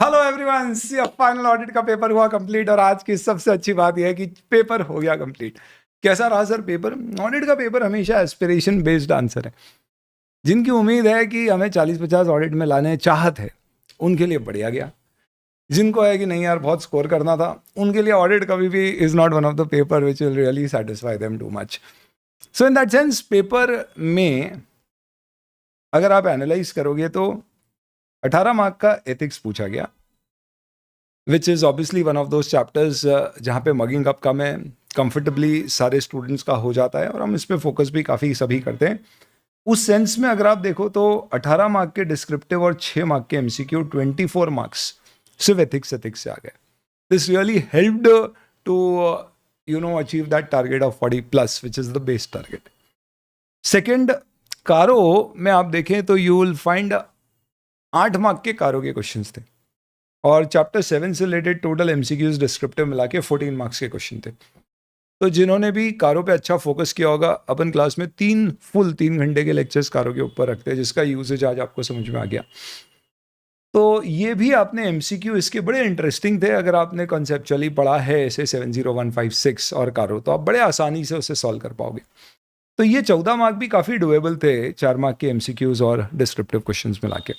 Hello everyone, final audit का paper हुआ complete और आज की सबसे अच्छी बात यह है कि पेपर हो गया कंप्लीट। कैसा रहा सर पेपर? ऑडिट का पेपर हमेशा एस्पिरेशन बेस्ड आंसर है। जिनकी उम्मीद है कि हमें 40-50 ऑडिट में लाने चाहत है उनके लिए बढ़िया गया। जिनको है कि नहीं यार बहुत स्कोर करना था, उनके लिए ऑडिट कभी भी is not one of the paper which will really satisfy them too much. So in that sense paper में अगर आप एनालाइज करोगे तो 18 मार्क का एथिक्स पूछा गया, which is obviously one of those chapters जहाँ पे मगिंग अप कम है, कंफर्टेबली सारे स्टूडेंट्स का हो जाता है और हम इस पर फोकस भी काफ़ी सभी करते हैं। उस सेंस में अगर आप देखो तो 18 मार्क के डिस्क्रिप्टिव और 6 मार्क के एमसीक्यू 24 मार्क्स सिर्फ एथिक्स से आ गए। This really helped to achieve that target of 40+ which is the best target. Second, CARO में आप देखें तो यू विल फाइंड 8 मार्क के कारो के क्वेश्चंस थे और चैप्टर 7 से रिलेटेड टोटल एमसीक्यूज डिस्क्रिप्टिव मिला के 14 मार्क्स के क्वेश्चन थे। तो जिन्होंने भी कारो पे अच्छा फोकस किया होगा, अपन क्लास में 3 घंटे के लेक्चर्स कारो के ऊपर रखते हैं, जिसका यूजेज आज आपको समझ में आ गया। तो ये भी आपने एमसीक्यू इसके बड़े इंटरेस्टिंग थे। अगर आपने कॉन्सेप्चुअली पढ़ा है ऐसे 70156 और कारो, तो आप बड़े आसानी से उसे सॉल्व कर पाओगे। तो ये 14 मार्क भी काफ़ी डुएबल थे 4 मार्क के एमसीक्यूज और डिस्क्रिप्टिव क्वेश्चंस मिला के।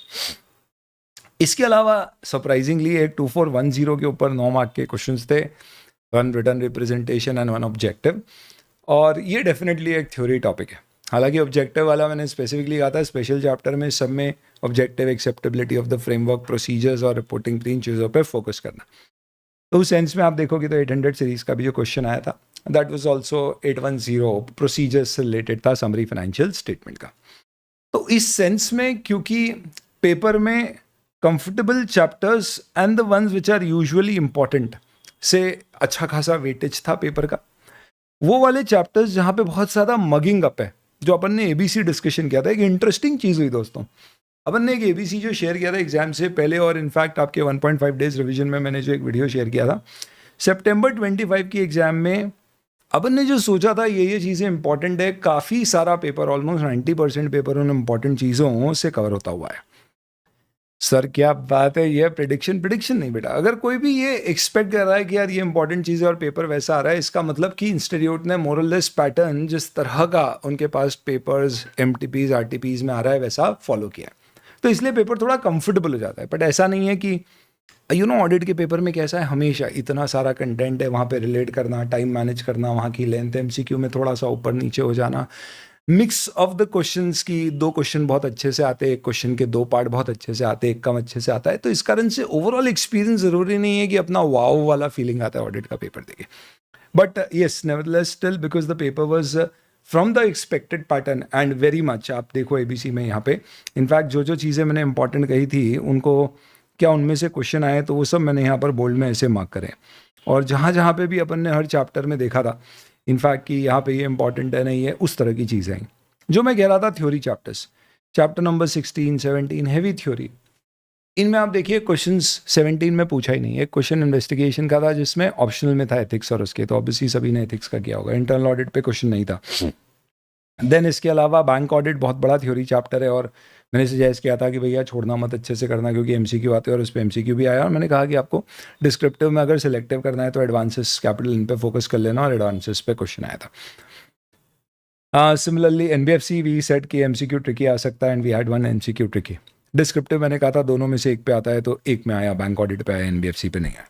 इसके अलावा सरप्राइजिंगली एक 2410 के ऊपर 9 मार्क के क्वेश्चंस थे, 1 रिटर्न रिप्रेजेंटेशन एंड 1 ऑब्जेक्टिव। और ये डेफिनेटली एक थ्योरी टॉपिक है। हालांकि ऑब्जेक्टिव वाला मैंने स्पेसिफिकली कहा था स्पेशल चैप्टर में, सब में objective, acceptability of the framework, procedures और रिपोर्टिंग, 3 चीज़ों पर फोकस करना। तो उस सेंस में आप देखोगे तो 800 सीरीज का भी जो क्वेश्चन आया था दैट वाज आल्सो 810 प्रोसीजर्स से रिलेटेड था, समरी फाइनेंशियल स्टेटमेंट का। तो इस सेंस में क्योंकि पेपर में comfortable chapters and the ones which are usually important से अच्छा खासा वेटेज था पेपर का, वो वाले चैप्टर्स जहाँ पे बहुत ज़्यादा मगिंग अप है, जो अपन ने एबीसी डिस्कशन किया था। एक इंटरेस्टिंग चीज़ हुई दोस्तों, अपन ने एक एबीसी जो शेयर किया था एग्जाम से पहले, और इनफैक्ट आपके 1.5 डेज रिवीजन में मैंने जो एक वीडियो शेयर किया था सितंबर 25 की एग्जाम में, अपन ने जो सोचा था ये चीज़ें इंपॉर्टेंट है, काफ़ी सारा पेपर, ऑलमोस्ट 90% पेपर उन इंपॉर्टेंट चीज़ों से कवर होता हुआ है। सर क्या बात है, ये प्रिडिक्शन नहीं बेटा। अगर कोई भी ये एक्सपेक्ट कर रहा है कि यार ये इंपॉर्टेंट चीज़ है और पेपर वैसा आ रहा है, इसका मतलब कि इंस्टीट्यूट ने मोरलेस पैटर्न जिस तरह का उनके पास पेपर्स एमटीपीज आरटीपीज में आ रहा है वैसा फॉलो किया, तो इसलिए पेपर थोड़ा कंफर्टेबल हो जाता है। बट ऐसा नहीं है कि ऑडिट के पेपर में कैसा है, हमेशा इतना सारा कंटेंट है, वहाँ पे रिलेट करना, टाइम मैनेज करना, वहाँ की लेंथ, एमसीक्यू में थोड़ा सा ऊपर नीचे हो जाना, मिक्स ऑफ द क्वेश्चंस की 2 क्वेश्चन बहुत अच्छे से आते हैं, एक क्वेश्चन के 2 पार्ट बहुत अच्छे से आते हैं, एक कम अच्छे से आता है। तो इस कारण से ओवरऑल एक्सपीरियंस ज़रूरी नहीं है कि अपना वाव वाला फीलिंग आता है ऑडिट का पेपर देखे। But yes, nevertheless still because the paper was from the expected pattern and very much. आप देखो एबीसी में यहाँ पे इनफैक्ट जो चीज़ें मैंने इंपॉर्टेंट कही थी उनको क्या उनमें से क्वेश्चन आए, तो वो सब मैंने यहाँ पर बोल्ड में ऐसे मार्क करें। और जहाँ जहाँ पे भी अपन ने हर चैप्टर में देखा था इनफैक्ट कि यहाँ पे ये इंपॉर्टेंट है नहीं है, उस तरह की चीज़ें हैं जो मैं कह रहा था। Theory chapters, chapter number 16, 17 heavy theory, इनमें आप देखिए क्वेश्चंस 17 में पूछा ही नहीं। एक क्वेश्चन इन्वेस्टिगेशन का था जिसमें ऑप्शनल में था एथिक्स और उसके, तो ऑब्वियसली सभी ने एथिक्स का किया होगा। इंटरनल ऑडिट पे क्वेश्चन नहीं था। देन इसके अलावा बैंक ऑडिट बहुत बड़ा थ्योरी चैप्टर है और मैंने सजेस्ट किया था कि भैया छोड़ना मत, अच्छे से करना, क्योंकि एमसीक्यू आते हैं और उस पर एमसीक्यू भी आया। और मैंने कहा कि आपको डिस्क्रिप्टिव में अगर सिलेक्टिव करना है तो एडवांसेस कैपिटल इन पे फोकस कर लेना, और एडवांसेस पे क्वेश्चन आया था। सिमिलरली एनबीएफसी वी सेट की एमसीक्यू ट्रिकी आ सकता है and we had 1 MCQ tricky. Descriptive मैंने कहा था दोनों में से एक पे आता है, तो एक में आया, बैंक ऑडिट पे आया, एनबीएफसी पे नहीं आया।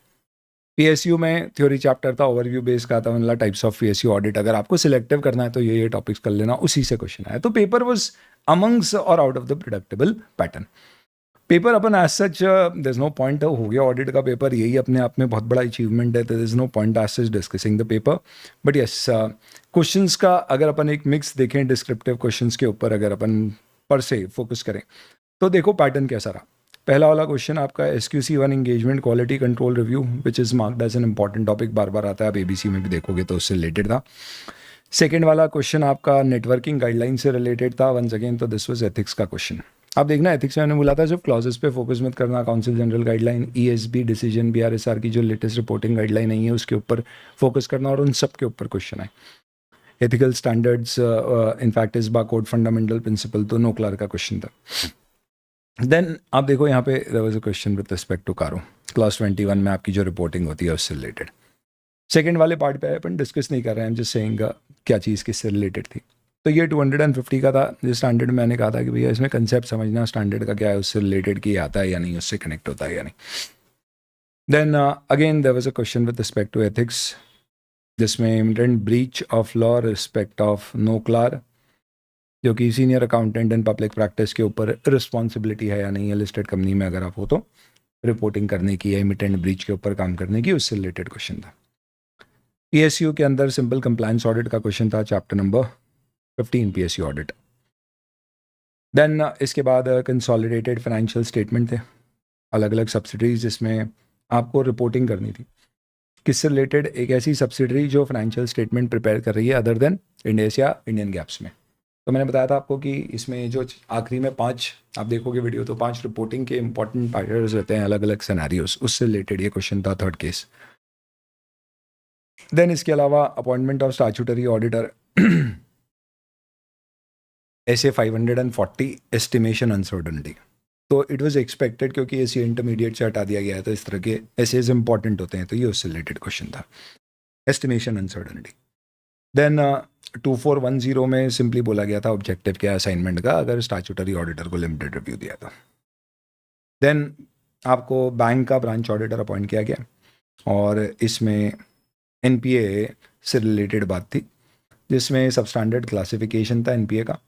पीएसयू में थ्योरी चैप्टर था, ओवरव्यू बेस का था, मतलब टाइप्स ऑफ पीएसयू ऑडिट, अगर आपको सिलेक्टिव करना है तो ये टॉपिक्स कर लेना, उसी से क्वेश्चन आया। तो पेपर वाज अमंग्स और out of the predictable pattern. Paper अपन as such there is no point, हो गया ऑडिट का पेपर, यही अपने आप में बहुत बड़ा अचीवमेंट है, there is no point as such discussing the paper. But yes, questions का अगर अपन एक मिक्स देखें डिस्क्रिप्टिव क्वेश्चंस के ऊपर, अगर अपन पर से फोकस करें तो देखो पैटर्न कैसा रहा। पहला वाला क्वेश्चन आपका SQC1 engagement quality control review which is marked as an important topic, बार बार आता है, आप एबीसी में भी देखोगे तो उससे रिलेटेड था। सेकेंड वाला क्वेश्चन आपका नेटवर्किंग गाइडलाइन से रिलेटेड था, वंस अगेन तो दिस वाज एथिक्स का क्वेश्चन। आप देखना एथिक्स में मैंने बोला था सिर्फ क्लॉजेस पे फोकस मत करना, council general guideline, ESB decision, BRSR की जो लेटेस्ट रिपोर्टिंग गाइडलाइन आई है उसके ऊपर फोकस करना, और उन सब के ऊपर क्वेश्चन आए। एथिकल स्टैंडर्ड्स इनफैक्ट इस बार कोड फंडामेंटल प्रिंसिपल, तो नो क्लर्क का क्वेश्चन था। देन आप देखो यहाँ पे there was a question with respect to CARO class 21 में आपकी जो रिपोर्टिंग होती है उससे रिलेटेड। सेकंड वाले पार्ट पे अपन डिस्कस नहीं कर रहे हैं, हम जस्ट सेइंग क्या चीज़ किससे रिलेटेड थी। तो ये 250 का था। जिस स्टैंडर्ड मैंने कहा था कि भैया इसमें कंसेप्ट समझना स्टैंडर्ड का क्या है, उससे रिलेटेड कि आता है या नहीं, उससे कनेक्ट होता है या नहीं। Then again there was a question with respect to ethics जिसमें imminent breach of law respect of NOCLAR, जो कि senior accountant and public practice के ऊपर रिस्पॉन्सिबिलिटी है या नहीं है लिस्टेड कंपनी में अगर आप हो तो रिपोर्टिंग करने की या इमिटेंट ब्रीच के ऊपर काम करने की, उससे रिलेटेड क्वेश्चन था। पीएसयू के अंदर सिंपल कंप्लायंस ऑडिट का क्वेश्चन था, chapter number 15 PSU audit. Then इसके बाद कंसोलिडेटेड फाइनेंशियल स्टेटमेंट थे, अलग अलग सब्सिडरीज जिसमें आपको रिपोर्टिंग करनी थी किससे रिलेटेड, एक ऐसी सब्सिडरी जो फाइनेंशियल स्टेटमेंट प्रिपेयर कर रही है अदर देन इंडियस या इंडियन गैप्स में। तो मैंने बताया था आपको कि इसमें जो आखिरी में 5 आप देखोगे वीडियो तो 5 रिपोर्टिंग के इंपॉर्टेंट पार्टर्स रहते हैं, अलग अलग सिनेरियोस, उससे रिलेटेड ये क्वेश्चन था, थर्ड केस। देन इसके अलावा अपॉइंटमेंट ऑफ स्टैट्यूटरी ऑडिटर ऐसे 540 एस्टिमेशन अनसर्टनिटी। तो इट वाज एक्सपेक्टेड क्योंकि ऐसे इंटरमीडिएट से हटा दिया गया है तो इस तरह के ऐसे इंपॉर्टेंट होते हैं, तो ये उससे रिलेटेड क्वेश्चन था, एस्टिमेशन अनसर्टनिटी। देन 2410 में सिंपली बोला गया था ऑब्जेक्टिव क्या असाइनमेंट का अगर स्टैट्यूटरी ऑडिटर को लिमिटेड रिव्यू दिया था। देन आपको बैंक का ब्रांच ऑडिटर अपॉइंट किया गया और इसमें एनपीए से रिलेटेड बात थी जिसमें सबस्टैंडर्ड क्लासिफिकेशन था एनपीए का,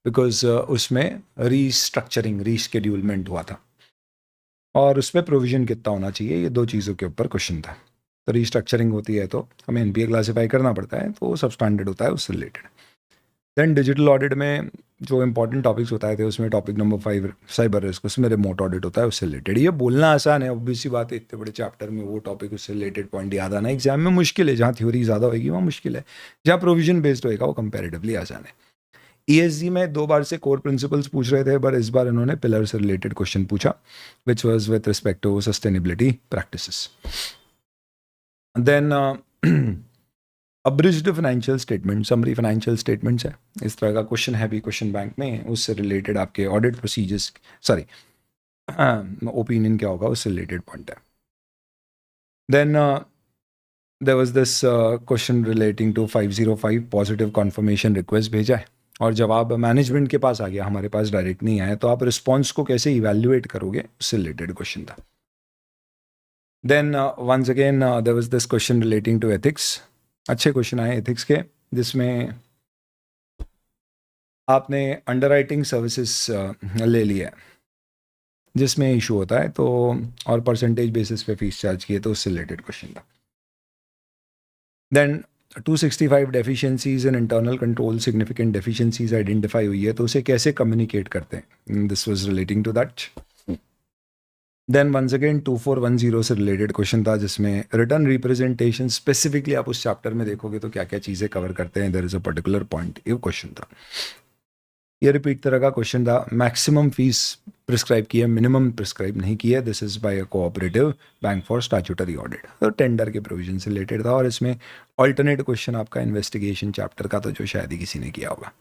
बिकॉज उसमें रीस्ट्रक्चरिंग रीशेड्यूलमेंट हुआ था और उस पर प्रोविजन कितना होना चाहिए, ये 2 चीज़ों के ऊपर क्वेश्चन था। तो रीस्ट्रक्चरिंग होती है तो हमें एनपीए क्लासीफाई करना पड़ता है, तो वो सब स्टैंडर्ड होता है उससे रिलेटेड। देन डिजिटल ऑडिट में जो इंपॉर्टेंट टॉपिक्स होता थे उसमें टॉपिक नंबर 5 साइबर रिस्क, उसमें रिमोट ऑडिट होता है उससे रिलेटेड। ये बोलना आसान है, ऑब्वियस सी बात है, इतने बड़े चैप्टर में वो टॉपिक उससे रिलेटेड पॉइंट याद आना एग्जाम में मुश्किल है। जहाँ थ्योरी ज़्यादा होगी वहाँ मुश्किल है, जहाँ प्रोविजन बेस्ड होएगा वो कंपेरेटिवली आसान है। ईएसजी में 2 बार से कोर प्रिंसिपल्स पूछ रहे थे, पर इस बार इन्होंने पिलर से रिलेटेड क्वेश्चन पूछा which was with respect to sustainability practices. Then abridged financial statement, summary financial statements है, इस तरह का क्वेश्चन है भी क्वेश्चन बैंक में, उससे रिलेटेड आपके ऑडिट प्रोसीजर्स सॉरी ओपिनियन क्या होगा उससे रिलेटेड पॉइंट है। Then there was this question relating to 505 positive confirmation request भेजा है और जवाब मैनेजमेंट के पास आ गया, हमारे पास डायरेक्ट नहीं आया, तो आप रिस्पॉन्स को कैसे इवैल्यूएट करोगे उससे रिलेटेड क्वेश्चन था। Then once again there was this question relating to ethics, अच्छे क्वेश्चन आए एथिक्स के, जिसमें आपने अंडरराइटिंग सर्विसेज ले लिया है जिसमें इशू होता है तो और परसेंटेज बेसिस पे फीस चार्ज की है, तो उससे रिलेटेड क्वेश्चन था। Then 265 deficiencies in internal control, significant deficiencies identify हुई है तो उसे कैसे कम्युनिकेट करते हैं, this was relating to that. Then once again 2410 से रिलेटेड क्वेश्चन था जिसमें रिटर्न रिप्रेजेंटेशन, स्पेसिफिकली आप उस चैप्टर में देखोगे तो क्या क्या चीज़ें कवर करते हैं, there is a particular point, ये क्वेश्चन था। ये रिपीट तरह का क्वेश्चन था, मैक्सिमम फीस प्रिस्क्राइब की है, मिनिमम प्रिस्क्राइब नहीं की है, this is by a cooperative bank for statutory audit, तो टेंडर के प्रोविजन से रिलेटेड था। और इसमें ऑल्टरनेट क्वेश्चन आपका इन्वेस्टिगेशन चैप्टर का, तो जो शायद ही किसी ने किया होगा।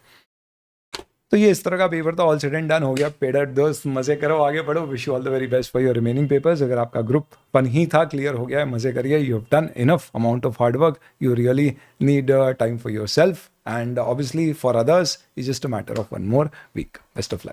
तो ये इस तरह का पेपर था, ऑल सेड एंड डन हो गया। पेडर दोस्त मजे करो, आगे बढ़ो, wish you all the very best for your remaining papers. अगर आपका ग्रुप वन ही था, क्लियर हो गया है, मजे करिए, you have done enough amount of hard work, you really need time for your self and obviously for others is just a matter of 1 more week. Best of luck.